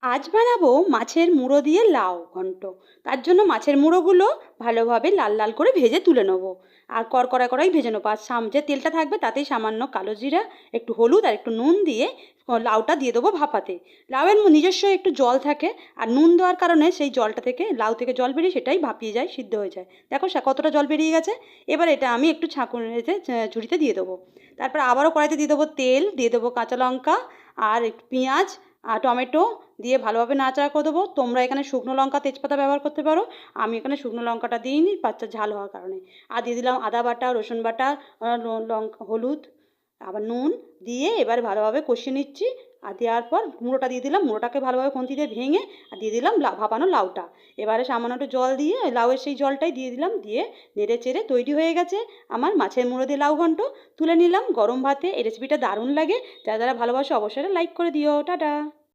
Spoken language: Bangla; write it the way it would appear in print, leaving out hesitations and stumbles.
আজ বানাবো মাছের মুড়ো দিয়ে লাউ ঘন্ট। তার জন্য মাছের মুড়োগুলো ভালোভাবে লাল লাল করে ভেজে তুলে নেবো। আর কড়কড়া কড়াই ভেজে নেবো। আর যে তেলটা থাকবে তাতেই সামান্য কালো জিরা, একটু হলুদ আর একটু নুন দিয়ে লাউটা দিয়ে দেবো ভাপাতে। লাউয়ের নিজস্ব একটু জল থাকে, আর নুন দেওয়ার কারণে সেই জলটা থেকে, লাউ থেকে জল বেরিয়ে সেটাই ভাপিয়ে যায়, সিদ্ধ হয়ে যায়। দেখো কতটা জল বেরিয়ে গেছে। এবার এটা আমি একটু ছাঁকুনিতে ঝুড়িতে দিয়ে দেবো। তারপর আবারও কড়াইতে দিয়ে দেবো তেল, দিয়ে দেবো কাঁচা লঙ্কা আর একটু পেঁয়াজ আর টমেটো দিয়ে ভালোভাবে নাড়াচাড়া করে দেবো। তোমরা এখানে শুকনো লঙ্কা তেজপাতা ব্যবহার করতে পারো, আমি এখানে শুকনো লঙ্কাটা দিইনি বাচ্চা ঝাল হওয়ার কারণে। আর দিয়ে দিলাম আদা বাটা, রসুন বাটা, লঙ্কা, হলুদ, আবার নুন দিয়ে এবার ভালোভাবে কষিয়ে নিচ্ছি। আর দেওয়ার পর মুড়োটা দিয়ে দিলাম, মুড়োটাকে ভালোভাবে খুন্তি দিয়ে ভেঙে আর দিয়ে দিলাম ভাপানো লাউটা। এবারে সামান্য একটু জল দিয়ে লাউয়ের সেই জলটাই দিয়ে দিলাম, দিয়ে নেড়ে চেড়ে তৈরি হয়ে গেছে আমার মাছের মুড়ো দিয়ে লাউ ঘন্ট। তুলে নিলাম গরম ভাতে। এই রেসিপিটা দারুণ লাগে। যারা যারা ভালোবাসো অবশ্যই লাইক করে দিও। টাটা।